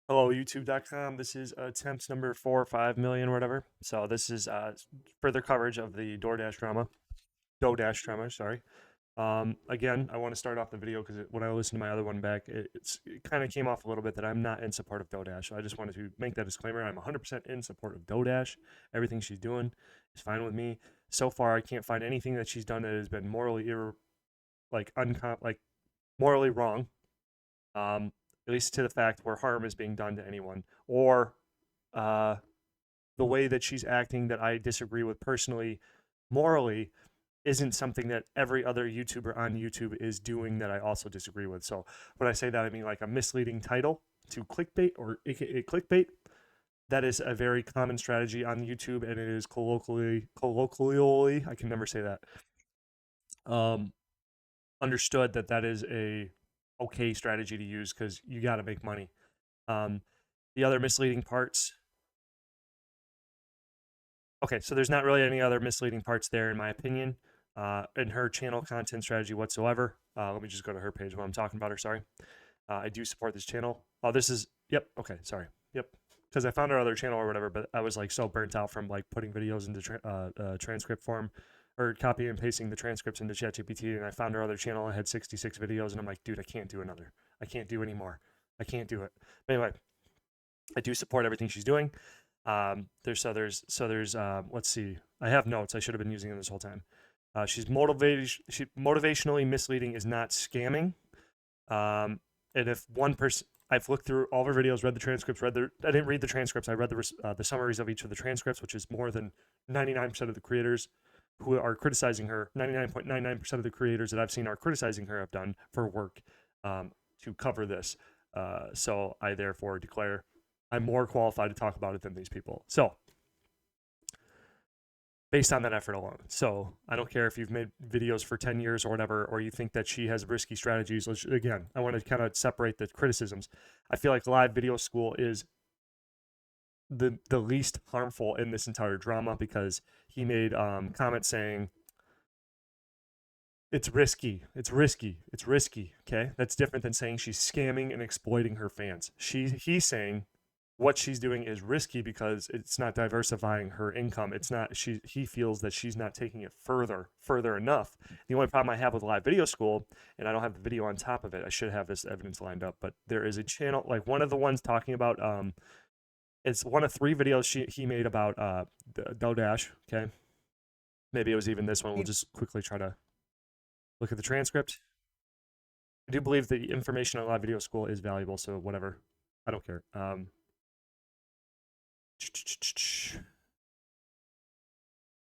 Hello, YouTube.com. This is attempt number 4 or 5 million, or whatever. So this is further coverage of the DoorDash drama. Sorry. Again, I want to start off the video because when I listened to my other one back, it kind of came off a little bit that I'm not in support of DoorDash. So I just wanted to make that disclaimer. I'm 100% in support of DoorDash. Everything she's doing is fine with me. So far, I can't find anything that she's done that has been like morally wrong. At least to the fact where harm is being done to anyone, or uh, the way that she's acting that I disagree with personally, morally, isn't something that every other YouTuber on YouTube is doing that I also disagree with. So when I say that, I mean like a misleading title to clickbait or AKA clickbait. That is a very common strategy on YouTube, and it is colloquially, I can never say that, um, understood that that is a okay strategy to use because you got to make money. Um, the other misleading parts. Okay, so there's not really any other misleading parts there, in my opinion, in her channel content strategy whatsoever. Let me just go to her page while I'm talking about her. Sorry. I do support this channel. Oh, this is, yep. Okay, sorry. Yep. Because I found her other channel or whatever, but I was like so burnt out from like putting videos into transcript form or copying and pasting the transcripts into ChatGPT. And I found her other channel. I had 66 videos, and I'm like, dude, I can't do another. I can't do anymore. I can't do it. But anyway, I do support everything she's doing. There's let's see. I have notes. I should have been using them this whole time. She's motivated. She motivationally misleading is not scamming. Um, and if one person, I've looked through all of her videos, read the transcripts, I didn't read the transcripts. I read the summaries of each of the transcripts, which is more than 99% of the creators who are criticizing her. 99.99% of the creators that I've seen are criticizing her have done for work to cover this. So I therefore declare I'm more qualified to talk about it than these people. So based on that effort alone. So I don't care if you've made videos for 10 years or whatever, or you think that she has risky strategies. Again, I want to kind of separate the criticisms. I feel like live video school is the least harmful in this entire drama because he made comments saying it's risky, it's risky, it's risky. Okay, that's different than saying she's scamming and exploiting her fans. He's saying what she's doing is risky because it's not diversifying her income. It's not he feels that she's not taking it further enough. The only problem I have with live video school, and I don't have the video on top of it. I should have this evidence lined up, but there is a channel like one of the ones talking about it's one of 3 videos he made about DoorDash. Okay, maybe it was even this one. We'll just quickly try to look at the transcript. I do believe the information on live video school is valuable, so whatever. I don't care.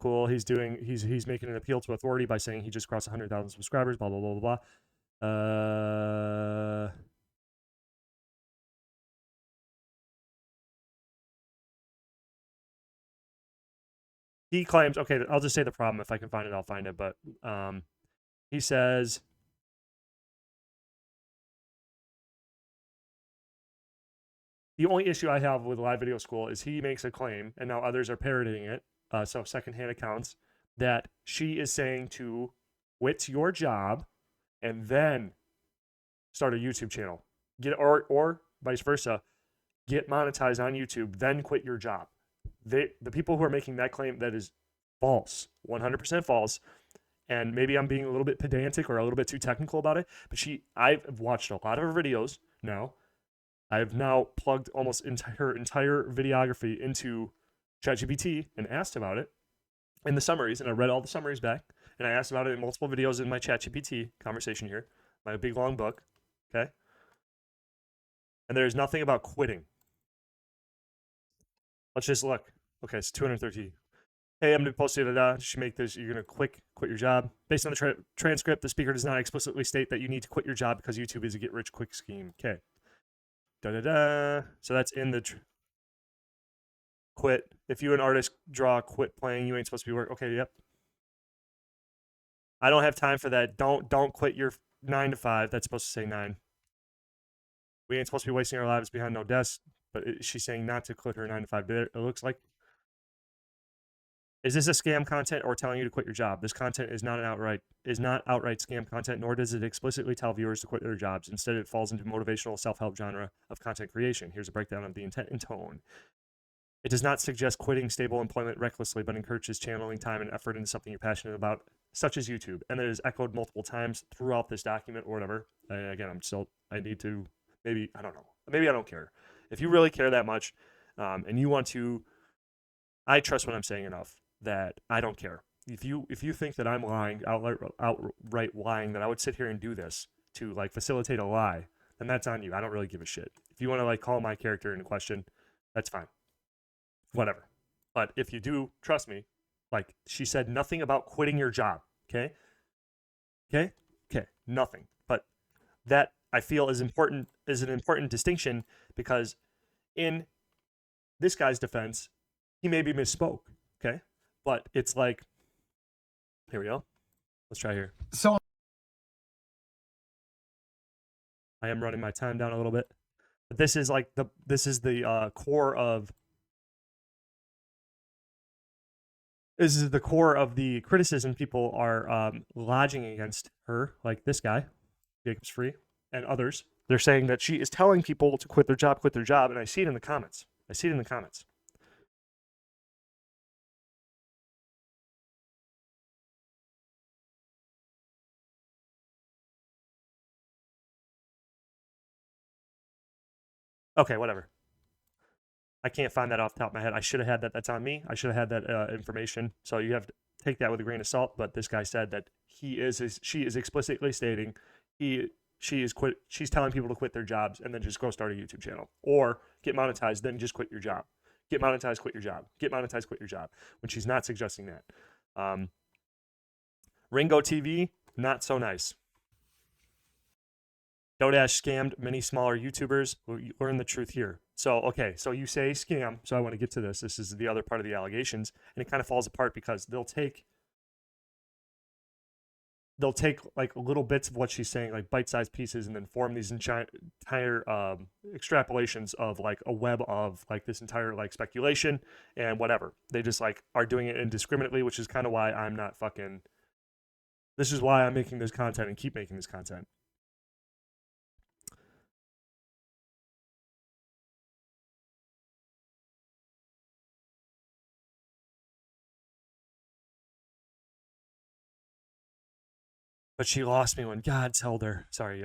Cool. He's making an appeal to authority by saying he just crossed 100,000 subscribers. Blah blah blah blah blah. He claims. Okay, I'll just say the problem. If I can find it, I'll find it. But he says the only issue I have with live video school is he makes a claim, and now others are parroting it. So secondhand accounts that she is saying to quit your job and then start a YouTube channel. Or vice versa, get monetized on YouTube, then quit your job. The people who are making that claim, that is false, 100% false. And maybe I'm being a little bit pedantic or a little bit too technical about it, but I've watched a lot of her videos now. I've now plugged almost her entire videography into ChatGPT and asked about it in the summaries, and I read all the summaries back, and I asked about it in multiple videos in my ChatGPT conversation here, my big long book. Okay, and there's nothing about quitting. Let's just look. Okay, it's 230. Hey, I'm going to post it. Should make this. You're going to quit your job. Based on the transcript, the speaker does not explicitly state that you need to quit your job because YouTube is a get rich quick scheme. Okay. Da da da. So that's in the quit. If you an artist draw, quit playing. You ain't supposed to be working. Okay. Yep. I don't have time for that. Don't quit your 9 to 5. That's supposed to say 9. We ain't supposed to be wasting our lives behind no desk. But she's saying not to quit her 9 to 5. It looks like Is this a scam content or telling you to quit your job? This content is not outright scam content, nor does it explicitly tell viewers to quit their jobs. Instead, it falls into motivational self-help genre of content creation. Here's a breakdown of the intent and tone. It does not suggest quitting stable employment recklessly, but encourages channeling time and effort into something you're passionate about, such as YouTube. And it is echoed multiple times throughout this document or whatever. Again, I need to, maybe, I don't know. Maybe I don't care. If you really care that much and you want to, I trust what I'm saying enough that I don't care. If you think that I'm lying, outright lying, that I would sit here and do this to like facilitate a lie, then that's on you. I don't really give a shit. If you want to like call my character into question, that's fine. Whatever. But if you do, trust me, like she said nothing about quitting your job. Okay. Nothing. But that I feel is an important distinction, because in this guy's defense, he maybe misspoke. Okay. But it's like, here we go. Let's try here. So I am running my time down a little bit. But this is like the core of the criticism people are lodging against her, like this guy, Jacob's Free, and others. They're saying that she is telling people to quit their job, and I see it in the comments. Okay, whatever. I can't find that off the top of my head. I should have had that. That's on me. I should have had that information. So you have to take that with a grain of salt. But this guy said that she is explicitly stating she's telling people to quit their jobs and then just go start a YouTube channel or get monetized, then just quit your job. Get monetized, quit your job. Get monetized, quit your job. When she's not suggesting that. Ringo TV, not so nice. DoorDash scammed many smaller YouTubers. We learn the truth here. So, okay, so you say scam. So I want to get to this. This is the other part of the allegations. And it kind of falls apart because they'll take like little bits of what she's saying, like bite-sized pieces, and then form these entire extrapolations of like a web of like this entire like speculation and whatever. They just like are doing it indiscriminately, which is kind of why I'm not fucking... This is why I'm making this content and keep making this content. But she lost me when God's held her. Sorry.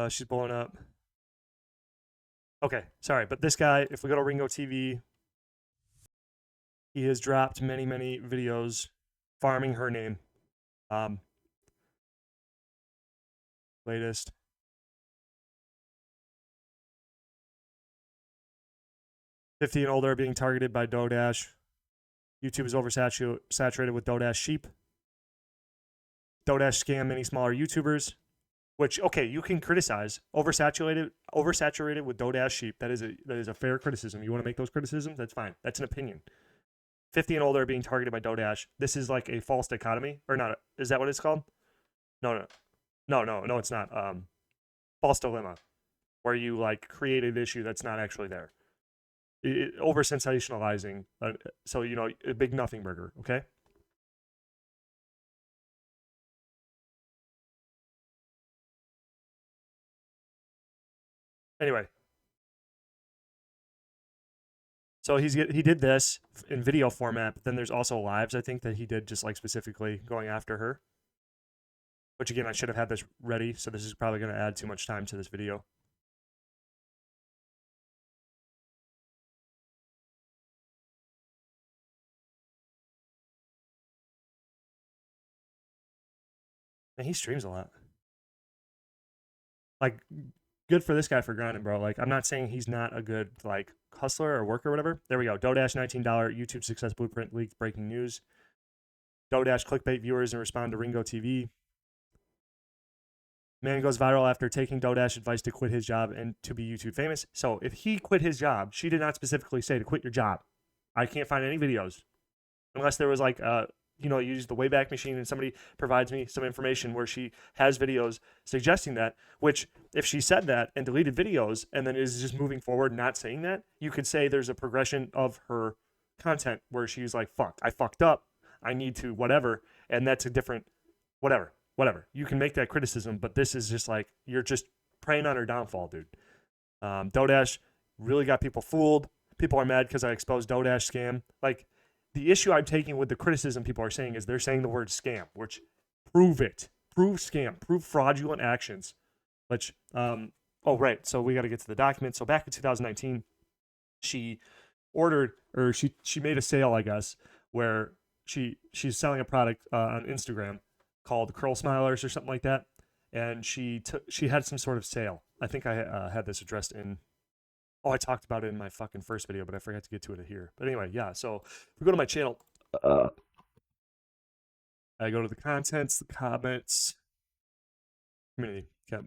She's blowing up. Okay, sorry. But this guy, if we go to Ringo TV, he has dropped many, many videos farming her name. Latest. $50 and older are being targeted by DoorDash. YouTube is oversaturated with DoorDash sheep. DoorDash scam many smaller YouTubers, which, okay, you can criticize. Oversaturated with DoorDash sheep. That is a fair criticism. You want to make those criticisms? That's fine. That's an opinion. 50 and older are being targeted by DoorDash. This is like a false dichotomy, or not? Is that what it's called? No, it's not. False dilemma, where you like create an issue that's not actually there. Over sensationalizing. So a big nothing burger. Okay. Anyway, so he did this in video format, but then there's also lives, I think, that he did just like specifically going after her. Which again, I should have had this ready, so this is probably going to add too much time to this video. And he streams a lot. Like, good for this guy for grinding, bro. Like, I'm not saying he's not a good like hustler or worker or whatever. There we go. DoorDash $19 YouTube success blueprint leaked, breaking news. DoorDash clickbait viewers and respond to Ringo TV. Man goes viral after taking DoorDash advice to quit his job and to be YouTube famous. So if he quit his job, she did not specifically say to quit your job. I can't find any videos unless there was like you use the Wayback Machine and somebody provides me some information where she has videos suggesting that, which if she said that and deleted videos and then is just moving forward not saying that, you could say there's a progression of her content where she's like, fuck, I fucked up, I need to whatever, and that's a different whatever. You can make that criticism, but this is just like, you're just preying on her downfall, dude. DoorDash really got people fooled. People are mad because I exposed DoorDash scam. Like, the issue I'm taking with the criticism people are saying is they're saying the word scam, which prove it. Prove scam. Prove fraudulent actions. Which, right. So we got to get to the document. So back in 2019, she ordered, or she made a sale, I guess, where she's selling a product on Instagram called Curl Smilers or something like that. And she had some sort of sale. I think I had this addressed in, I talked about it in my fucking first video, but I forgot to get to it here. But anyway, yeah, so if we go to my channel, I go to the contents, the comments, community. Okay.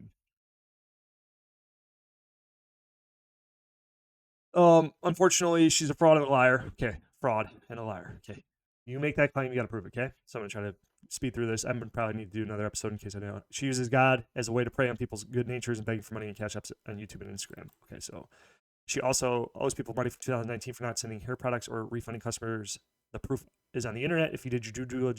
Unfortunately, she's a fraud and a liar. Okay, fraud and a liar. Okay, you make that claim, you got to prove it. Okay, so I'm gonna try to speed through this. I'm gonna probably need to do another episode in case I don't. She uses God as a way to prey on people's good natures and begging for money and cash apps on YouTube and Instagram. Okay, so she also owes people money for 2019 for not sending her products or refunding customers. The proof is on the internet. If you did your due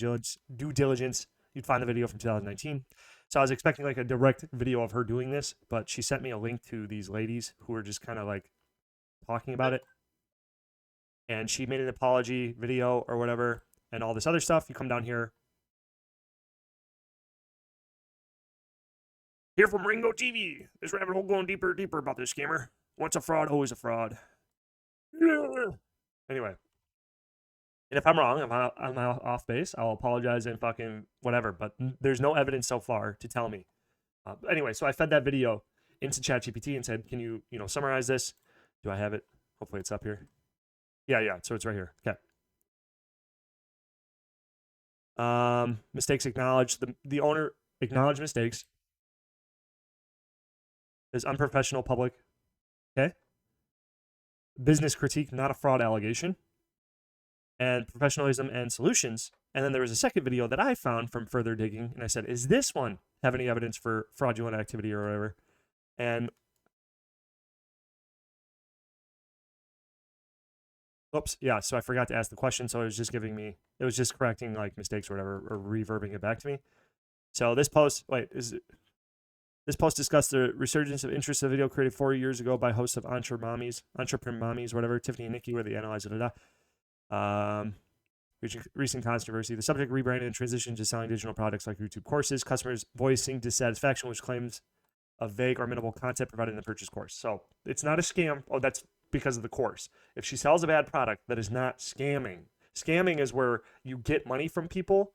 diligence, you'd find the video from 2019. So I was expecting like a direct video of her doing this, but she sent me a link to these ladies who were just kind of like talking about it. And she made an apology video or whatever and all this other stuff. You come down here. Here from Ringo TV. This rabbit hole going deeper and deeper about this scammer. Once a fraud, always a fraud. Anyway. And if I'm wrong, I'm off base, I'll apologize and fucking whatever. But there's no evidence so far to tell me. Anyway, so I fed that video into ChatGPT and said, can you summarize this? Do I have it? Hopefully it's up here. Yeah. So it's right here. Okay. Mistakes acknowledged. The owner acknowledged mistakes. Is unprofessional public. Okay. Business critique, not a fraud allegation. And professionalism and solutions. And then there was a second video that I found from further digging. And I said, is this one have any evidence for fraudulent activity or whatever? And oops, yeah, so I forgot to ask the question. So it was just correcting like mistakes or whatever, or reverbing it back to me. So this post discussed the resurgence of interest in the video created 4 years ago by hosts of Entrepreneur Mommies, whatever, Tiffany and Nikki, where they analyze it. Recent controversy. The subject rebranded and transitioned to selling digital products like YouTube courses. Customers voicing dissatisfaction, which claims of vague or minimal content provided in the purchase course. So it's not a scam. Oh, that's because of the course. If she sells a bad product, that is not scamming. Scamming is where you get money from people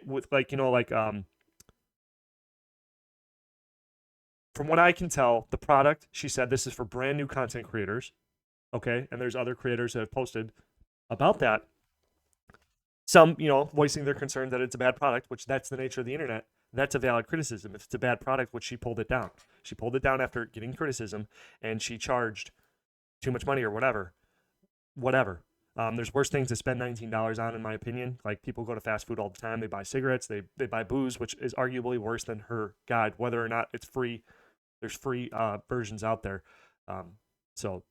with from what I can tell, the product, she said this is for brand new content creators. Okay. And there's other creators that have posted about that. Some, voicing their concern that it's a bad product, which that's the nature of the internet. That's a valid criticism. If it's a bad product, which she pulled it down. She pulled it down after getting criticism, and she charged too much money or whatever. There's worse things to spend $19 on, in my opinion. Like, people go to fast food all the time. They buy cigarettes. They buy booze, which is arguably worse than her guide, whether or not it's free. There's free versions out there. So,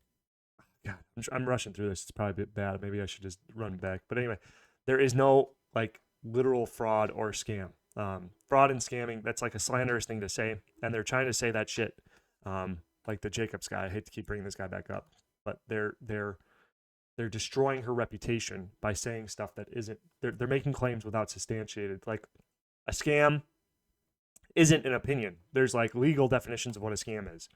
God, I'm rushing through this. It's probably a bit bad. Maybe I should just run back. But anyway, there is no, literal fraud or scam. Fraud and scamming, that's like a slanderous thing to say. And they're trying to say that shit, like the Jacobs guy. I hate to keep bringing this guy back up. But they're destroying her reputation by saying stuff that isn't. They're making claims without substantiated. Like, a scam isn't an opinion. There's legal definitions of what a scam is.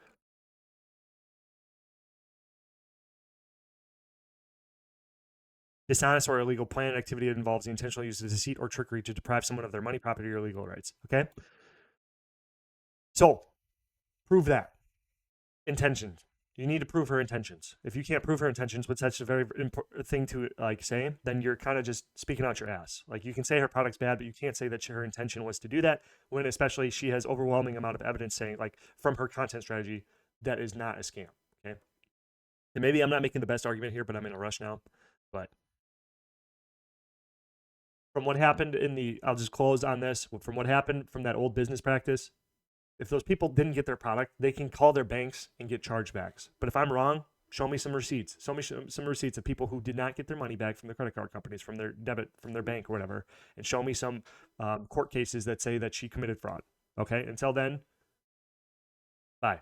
Dishonest or illegal planned activity that involves the intentional use of deceit or trickery to deprive someone of their money, property, or legal rights. Okay? So, prove that. Intentions. You need to prove her intentions. If you can't prove her intentions, which that's a very important thing to say, then you're kind of just speaking out your ass. You can say her product's bad, but you can't say that her intention was to do that, when especially she has overwhelming amount of evidence saying, from her content strategy, that is not a scam. Okay? And maybe I'm not making the best argument here, but I'm in a rush now. But from what happened I'll just close on this. From what happened from that old business practice, if those people didn't get their product, they can call their banks and get chargebacks. But if I'm wrong, Show me some receipts. Show me some receipts of people who did not get their money back from their credit card companies, from their debit, from their bank or whatever, and show me some court cases that say that she committed fraud. Okay. Until then, bye.